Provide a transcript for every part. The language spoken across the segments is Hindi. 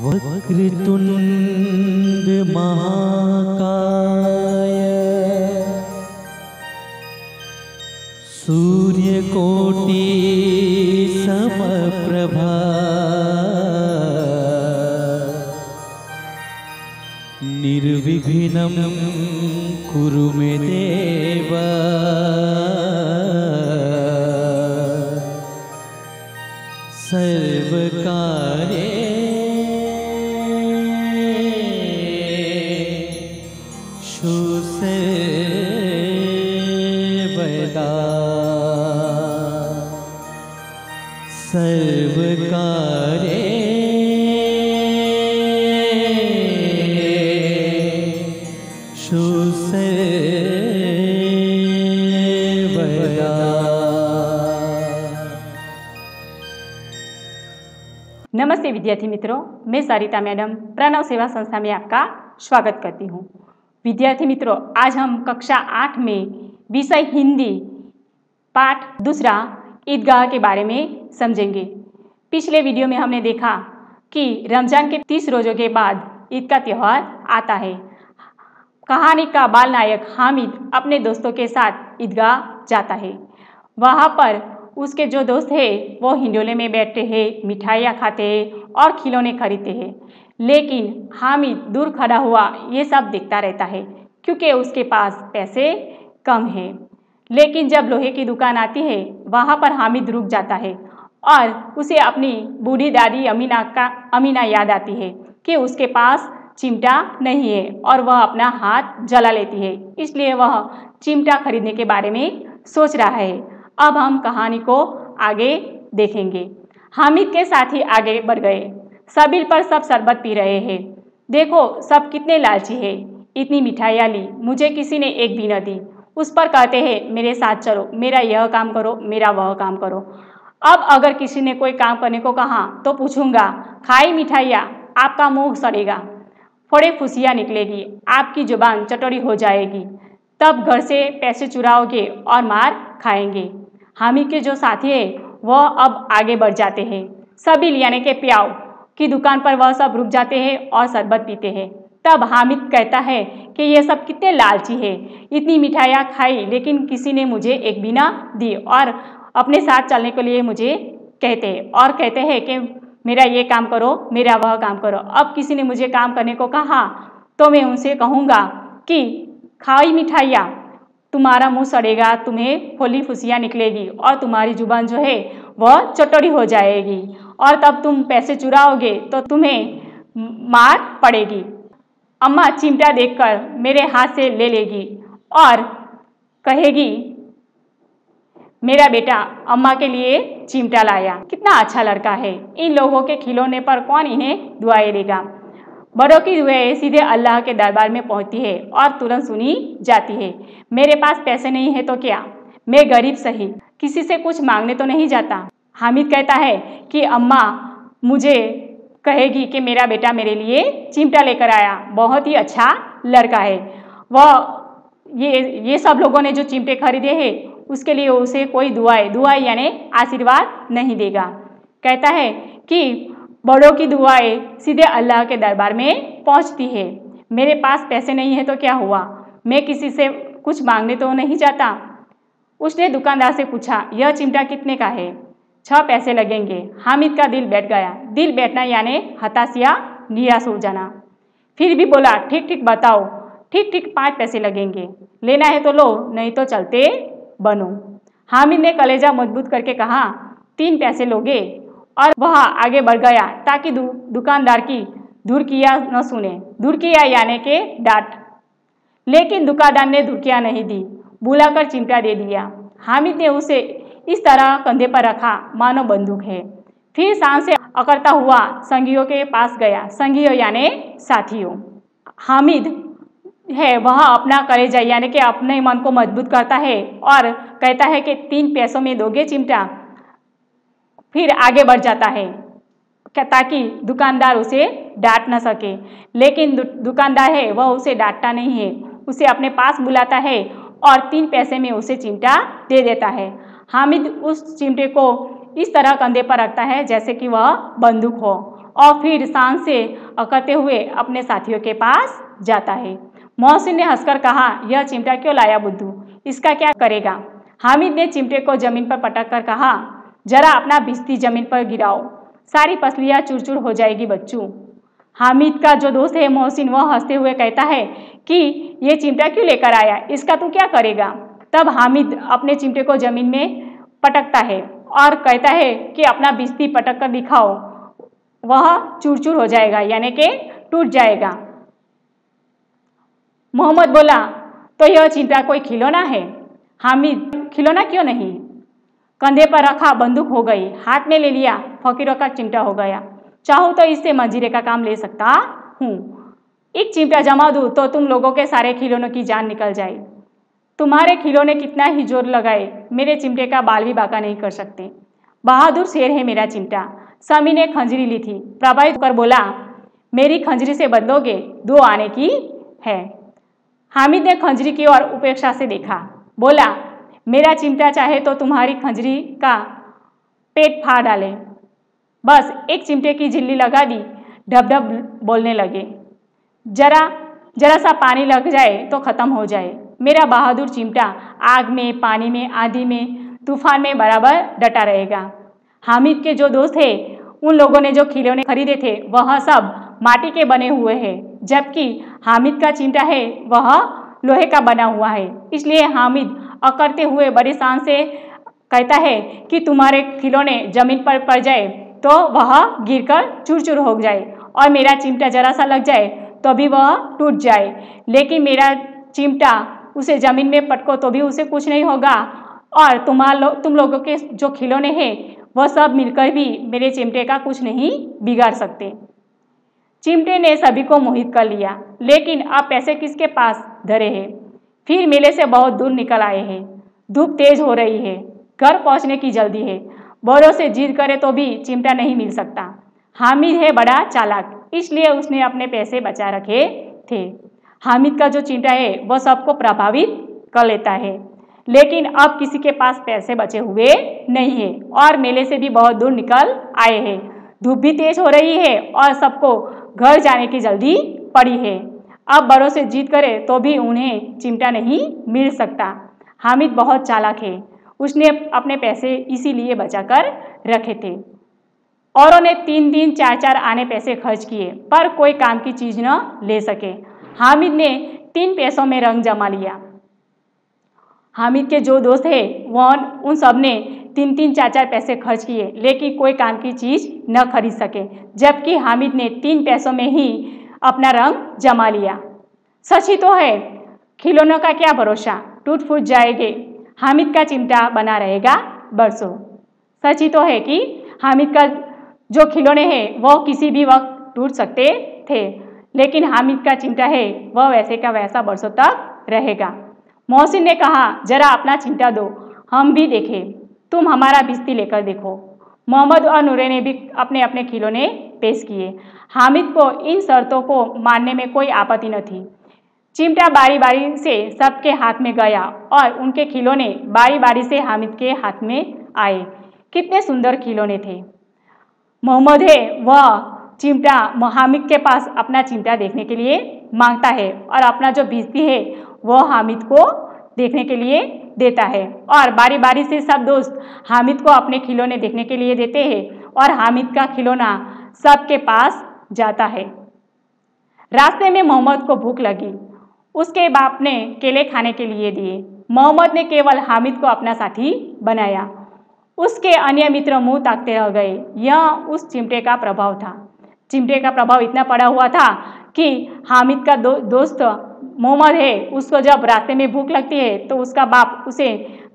वक्रतुंड महाकाय सूर्यकोटि समप्रभा निर्विघ्नं कुरु मे देव सर्वकार्येषु सर्वदा सर्वकार्येषु सर्वदा। नमस्ते विद्यार्थी मित्रों, मैं सरिता मैडम प्रणव सेवा संस्था में आपका स्वागत करती हूँ। विद्यार्थी मित्रों, आज हम कक्षा 8 में विषय हिंदी पाठ दूसरा ईदगाह के बारे में समझेंगे। पिछले वीडियो में हमने देखा कि रमजान के 30 रोज़ों के बाद ईद का त्यौहार आता है। कहानी का बाल नायक हामिद अपने दोस्तों के साथ ईदगाह जाता है। वहाँ पर उसके जो दोस्त हैं वो हिंडोले में बैठते हैं, मिठाइयाँ खाते हैं और खिलौने खरीदते हैं। लेकिन हामिद दूर खड़ा हुआ ये सब देखता रहता है क्योंकि उसके पास पैसे कम हैं। लेकिन जब लोहे की दुकान आती है वहाँ पर हामिद रुक जाता है और उसे अपनी बूढ़ी दादी अमीना याद आती है कि उसके पास चिमटा नहीं है और वह अपना हाथ जला लेती है। इसलिए वह चिमटा खरीदने के बारे में सोच रहा है। अब हम कहानी को आगे देखेंगे। हामिद के साथी आगे बढ़ गए। सबिल पर सब शरबत पी रहे हैं। देखो सब कितने लालची है, इतनी मिठाइयाँ ली, मुझे किसी ने एक भी न दी। उस पर कहते हैं मेरे साथ चलो, मेरा यह काम करो, मेरा वह काम करो। अब अगर किसी ने कोई काम करने को कहा तो पूछूंगा, खाई मिठाइयाँ, आपका मुंह सड़ेगा, फोड़े फुसियाँ निकलेगी, आपकी जुबान चटोरी हो जाएगी, तब घर से पैसे चुराओगे और मार खाएंगे। हामिद के जो साथी है वह अब आगे बढ़ जाते हैं। सबिल यानी के प्याऊ की दुकान पर वह सब रुक जाते हैं और शरबत पीते हैं। तब हामिद कहता है कि ये सब कितने लालची है, इतनी मिठाइयाँ खाई लेकिन किसी ने मुझे एक भी ना दी और अपने साथ चलने के लिए मुझे कहते हैं कि मेरा ये काम करो, मेरा वह काम करो। अब किसी ने मुझे काम करने को कहा तो मैं उनसे कहूँगा कि खाई मिठाइयाँ, तुम्हारा मुंह सड़ेगा, तुम्हें फोली फुसियाँ निकलेगी और तुम्हारी जुबान जो है वह चटोरी हो जाएगी और तब तुम पैसे चुराओगे तो तुम्हें मार पड़ेगी। अम्मा चिमटा देखकर मेरे हाथ से ले लेगी और कहेगी मेरा बेटा अम्मा के लिए चिमटा लाया, कितना अच्छा लड़का है। इन लोगों के खिलौने पर कौन इन्हें दुआएं देगा। बड़ों की दुआएं सीधे अल्लाह के दरबार में पहुंचती है और तुरंत सुनी जाती है। मेरे पास पैसे नहीं है तो क्या, मैं गरीब सही, किसी से कुछ मांगने तो नहीं जाता। हामिद कहता है कि अम्मा मुझे कहेगी कि मेरा बेटा मेरे लिए चिमटा लेकर आया, बहुत ही अच्छा लड़का है। वह ये सब लोगों ने जो चिमटे खरीदे हैं उसके लिए उसे कोई दुआएं यानी आशीर्वाद नहीं देगा। कहता है कि बड़ों की दुआएं सीधे अल्लाह के दरबार में पहुंचती है। मेरे पास पैसे नहीं है तो क्या हुआ, मैं किसी से कुछ मांगने तो नहीं जाता। उसने दुकानदार से पूछा, यह चिमटा कितने का है? 6 पैसे लगेंगे। हामिद का दिल बैठ गया। दिल बैठना यानी हताश या निराश हो जाना। फिर भी बोला, ठीक ठीक बताओ। ठीक 5 पैसे लगेंगे, लेना है तो लो, नहीं तो चलते बनो। हामिद ने कलेजा मजबूत करके कहा, 3 पैसे लोगे? और वह आगे बढ़ गया ताकि दुकानदार की धुरकियाँ न सुने। धुरकियाँ यानी के डांट। लेकिन दुकानदार ने धुरकियाँ नहीं दी, बुलाकर चिमटा दे दिया। हामिद ने उसे इस तरह कंधे पर रखा मानो बंदूक है। फिर सांस से अकड़ता हुआ संगियों के पास गया। संगियों यानी साथियों। हामिद है वह अपना कलेजा यानी कि अपने मन को मजबूत करता है और कहता है कि 3 पैसों में दोगे चिमटा? फिर आगे बढ़ जाता है ताकि दुकानदार उसे डांट न सके। लेकिन दुकानदार है वह उसे डांटता नहीं है, उसे अपने पास बुलाता है और 3 पैसे में उसे चिमटा दे देता है। हामिद उस चिमटे को इस तरह कंधे पर रखता है जैसे कि वह बंदूक हो और फिर शान से अकड़ते हुए अपने साथियों के पास जाता है। मोहसिन ने हंसकर कहा, यह चिमटा क्यों लाया बुद्धू, इसका क्या करेगा? हामिद ने चिमटे को जमीन पर पटक कर कहा, जरा अपना भिश्ती जमीन पर गिराओ, सारी पसलियाँ चूर-चूर हो जाएगी बच्चों। हामिद का जो दोस्त है मोहसिन, वह हंसते हुए कहता है कि ये चिमटा क्यों लेकर आया, इसका तू क्या करेगा? तब हामिद अपने चिमटे को जमीन में पटकता है और कहता है कि अपना भिश्ती पटक कर दिखाओ, वह चूर-चूर हो जाएगा, यानी कि टूट जाएगा। मोहम्मद बोला, तो यह चिमटा कोई खिलौना है? हामिद, खिलौना क्यों नहीं, कंधे पर रखा बंदूक हो गई, हाथ में ले लिया फकीरों का चिमटा हो गया, चाहूँ तो इससे मंजीरे का काम ले सकता हूँ। एक चिमटा जमा दूँ तो तुम लोगों के सारे खिलौनों की जान निकल जाए। तुम्हारे खिलौने कितना ही जोर लगाए, मेरे चिमटे का बाल भी बांका नहीं कर सकते। बहादुर शेर है मेरा चिमटा। समी ने खंजरी ली थी, प्रभावित होकर बोला, मेरी खंजरी से बदलोगे, 2 आने की है। हामिद ने खंजरी की ओर उपेक्षा से देखा, बोला, मेरा चिमटा चाहे तो तुम्हारी खंजरी का पेट फाड़ डाले। बस एक चिमटे की झिल्ली लगा दी, ढब-ढब बोलने लगे, जरा सा पानी लग जाए तो खत्म हो जाए। मेरा बहादुर चिमटा आग में, पानी में, आंधी में, तूफान में बराबर डटा रहेगा। हामिद के जो दोस्त है, उन लोगों ने जो खिलौने खरीदे थे वह सब माटी के बने हुए हैं, जबकि हामिद का चिमटा है वह लोहे का बना हुआ है। इसलिए हामिद अकड़ते हुए बड़ी शान से कहता है कि तुम्हारे खिलौने जमीन पर पड़ जाए तो वह गिरकर चूर-चूर हो जाए और मेरा चिमटा जरा सा लग जाए तो भी वह टूट जाए, लेकिन मेरा चिमटा उसे जमीन में पटको तो भी उसे कुछ नहीं होगा और तुम लोगों के जो खिलौने हैं वह सब मिलकर भी मेरे चिमटे का कुछ नहीं बिगाड़ सकते। चिमटे ने सभी को मोहित कर लिया, लेकिन अब पैसे किसके पास धरे हैं? फिर मेले से बहुत दूर निकल आए हैं, धूप तेज हो रही है, घर पहुंचने की जल्दी है, बड़ों से जिद करे तो भी चिमटा नहीं मिल सकता। हामिद है बड़ा चालाक, इसलिए उसने अपने पैसे बचा रखे थे। हामिद का जो चिमटा है वह सबको प्रभावित कर लेता है, लेकिन अब किसी के पास पैसे बचे हुए नहीं है और मेले से भी बहुत दूर निकल आए हैं, धूप भी तेज हो रही है और सबको घर जाने की जल्दी पड़ी है। अब बड़ों से जिद करे तो भी उन्हें चिमटा नहीं मिल सकता। हामिद बहुत चालाक है, उसने अपने पैसे इसीलिए बचाकर रखे थे। औरों ने 3-3, 4-4 आने पैसे खर्च किए पर कोई काम की चीज न ले सके। हामिद ने 3 पैसों में रंग जमा लिया। हामिद के जो दोस्त है वह उन सब ने 3-3, 4-4 पैसे खर्च किए, लेकिन कोई काम की चीज न खरीद सके, जबकि हामिद ने 3 पैसों में ही अपना रंग जमा लिया। सच ही तो है, खिलौनों का क्या भरोसा, टूट फूट जाएंगे, हामिद का चिमटा बना रहेगा बरसों। सच ही तो है कि हामिद का जो खिलौने हैं वह किसी भी वक्त टूट सकते थे, लेकिन हामिद का चिमटा है वह वैसे का वैसा बरसों तक रहेगा। मोहसिन ने कहा, जरा अपना चिमटा दो, हम भी देखें, तुम हमारा भिश्ती लेकर देखो। मोहम्मद और नूरे ने भी अपने अपने खिलौने पेश किए। हामिद को इन शर्तों को मानने में कोई आपत्ति न थी। चिमटा बारी बारी से सबके हाथ में गया और उनके खिलौने बारी बारी से हामिद के हाथ में आए। कितने सुंदर खिलौने थे। मोहम्मद है वह चिमटा हामिद के पास अपना चिमटा देखने के लिए मांगता है और अपना जो भिश्ती है वह हामिद को देखने के लिए देता है और बारी बारी से सब दोस्त हामिद को अपने खिलौने देखने के लिए देते हैं और हामिद का खिलौना सबके पास जाता है। रास्ते में मोहम्मद को भूख लगी, उसके बाप ने केले खाने के लिए दिए। मोहम्मद ने केवल हामिद को अपना साथी बनाया, उसके अन्य मित्र मुंह ताकते रह गए। यह उस चिमटे का प्रभाव था। चिमटे का प्रभाव इतना पड़ा हुआ था कि हामिद का दोस्त मोहम्मद है, उसको जब रास्ते में भूख लगती है तो उसका बाप उसे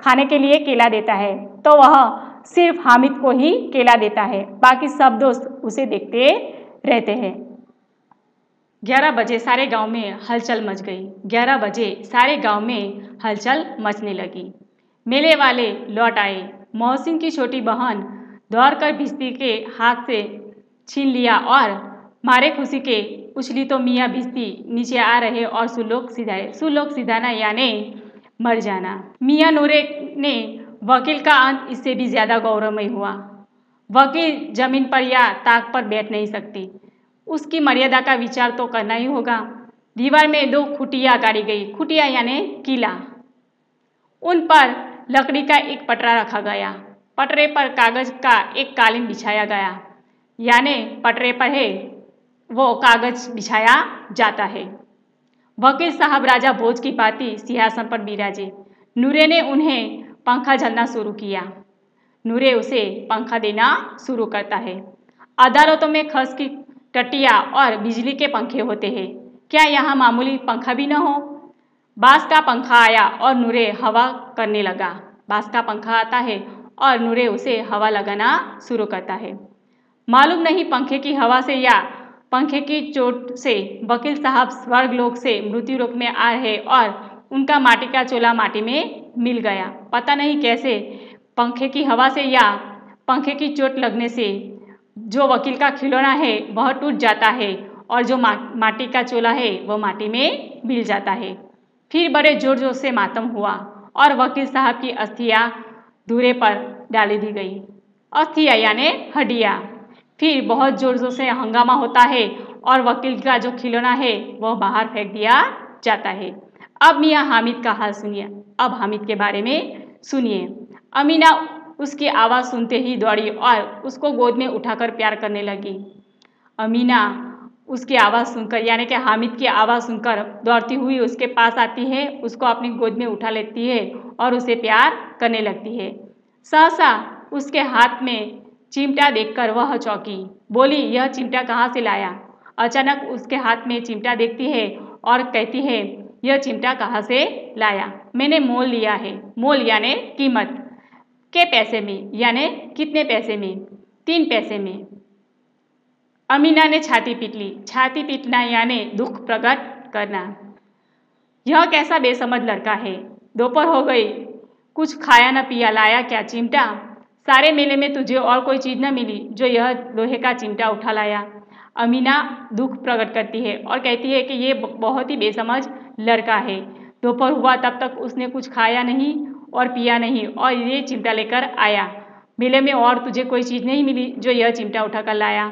खाने के लिए केला देता है, तो वह सिर्फ हामिद को ही केला देता है, बाकी सब दोस्त उसे देखते रहते हैं। 11 बजे सारे गांव में हलचल मच गई। 11 बजे सारे गांव में हलचल मचने लगी। मेले वाले लौट आए। मोहसिन की छोटी बहन दौड़कर भिश्ती के हाथ से छीन लिया और मारे खुशी के उछली तो मियाँ भिश्ती नीचे आ रहे और सुलोक सिधाना यानी मर जाना। मियाँ नूरे ने वकील का अंत इससे भी ज़्यादा गौरवमय हुआ। वकील जमीन पर या ताक पर बैठ नहीं सकती, उसकी मर्यादा का विचार तो करना ही होगा। दीवार में 2 खुटिया गाड़ी गई। खुटिया यानी किला। उन पर लकड़ी का एक पटरा रखा गया। पटरे पर कागज का एक कालीन बिछाया गया, यानी पटरे पर है वो कागज बिछाया जाता है। वकील साहब राजा भोज की भांति सिंहासन पर बिराजे। नूरे ने उन्हें पंखा झलना शुरू किया। नूरे उसे पंखा देना शुरू करता है। अदालतों में खस की टट्टियाँ और बिजली के पंखे होते हैं, क्या यहाँ मामूली पंखा भी न हो? बांस का पंखा आया और नूरे हवा करने लगा। बांस का पंखा आता है और नूरे उसे हवा लगाना शुरू करता है। मालूम नहीं पंखे की हवा से या पंखे की चोट से वकील साहब स्वर्गलोक से मृत्यु लोक में आ रहे और उनका माटी का चोला माटी में मिल गया। पता नहीं कैसे पंखे की हवा से या पंखे की चोट लगने से जो वकील का खिलौना है वह टूट जाता है और जो माटी का चोला है वह माटी में मिल जाता है। फिर बड़े जोर जोर से मातम हुआ और वकील साहब की अस्थियाँ धूरे पर डाली दी गई। अस्थियाँ यानी हड्डियाँ। फिर बहुत जोर जोर से हंगामा होता है और वकील का जो खिलौना है वह बाहर फेंक दिया जाता है। अब मियाँ हामिद का हाल सुनिए। अब हामिद के बारे में सुनिए। अमीना उसकी आवाज़ सुनते ही दौड़ी और उसको गोद में उठाकर प्यार करने लगी। अमीना उसकी आवाज़ सुनकर यानी कि हामिद की आवाज़ सुनकर दौड़ती हुई उसके पास आती है, उसको अपनी गोद में उठा लेती है और उसे प्यार करने लगती है। सहसा उसके हाथ में चिमटा देखकर वह चौंकी, बोली, यह चिमटा कहाँ से लाया? अचानक उसके हाथ में चिमटा देखती है और कहती है, यह चिमटा कहाँ से लाया? मैंने मोल लिया है। मोल यानी कीमत। के पैसे में यानी कितने पैसे में? 3 पैसे में। अमीना ने छाती पीट ली। छाती पीटना यानी दुख प्रकट करना। यह कैसा बेसमझ लड़का है। दोपहर हो गई, कुछ खाया न पिया, लाया क्या? चिमटा। सारे मेले में तुझे और कोई चीज़ न मिली जो यह लोहे का चिमटा उठा लाया। अमीना दुख प्रकट करती है और कहती है कि ये बहुत ही बेसमझ लड़का है। दोपहर हुआ तब तक उसने कुछ खाया नहीं और पिया नहीं और ये चिमटा लेकर आया। मेले में और तुझे कोई चीज़ नहीं मिली जो यह चिमटा उठाकर लाया।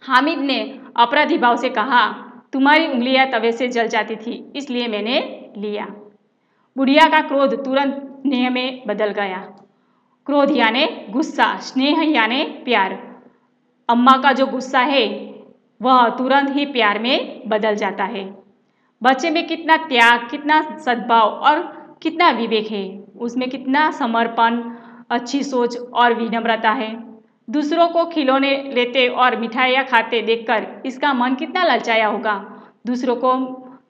हामिद ने अपराधी भाव से कहा, तुम्हारी उंगलियां तवे से जल जाती थी इसलिए मैंने लिया। बुढ़िया का क्रोध तुरंत स्नेह में बदल गया। क्रोध यानी गुस्सा, स्नेह यानी प्यार। अम्मा का जो गुस्सा है वह तुरंत ही प्यार में बदल जाता है। बच्चे में कितना त्याग, कितना सद्भाव और कितना विवेक है। उसमें कितना समर्पण, अच्छी सोच और विनम्रता है। दूसरों को खिलौने लेते और मिठाइयाँ खाते देखकर इसका मन कितना ललचाया होगा। दूसरों को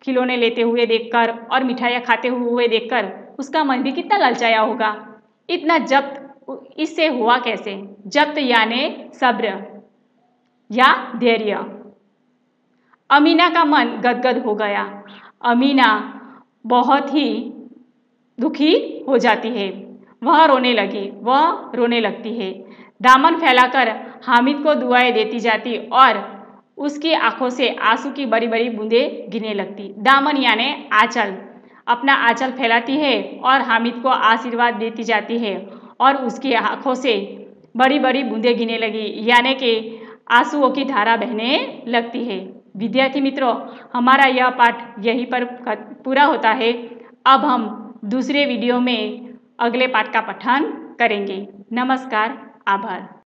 खिलौने लेते हुए देखकर और मिठाइयाँ खाते हुए देखकर उसका मन भी कितना ललचाया होगा। इतना जब्त इससे हुआ कैसे? जब्त यानी सब्र या धैर्य। अमीना का मन गदगद हो गया। अमीना बहुत ही दुखी हो जाती है। वह रोने लगती है। दामन फैलाकर हामिद को दुआएं देती जाती और उसकी आंखों से आंसू की बड़ी बड़ी बूंदें गिरने लगती। दामन यानी आंचल। अपना आंचल फैलाती है और हामिद को आशीर्वाद देती जाती है और उसकी आंखों से बड़ी बड़ी बूंदें गिरने लगी, यानी कि आंसुओं की धारा बहने लगती है। विद्यार्थी मित्रों, हमारा यह पाठ यहीं पर पूरा होता है। अब हम दूसरे वीडियो में अगले पाठ का पठन करेंगे। नमस्कार, आभार।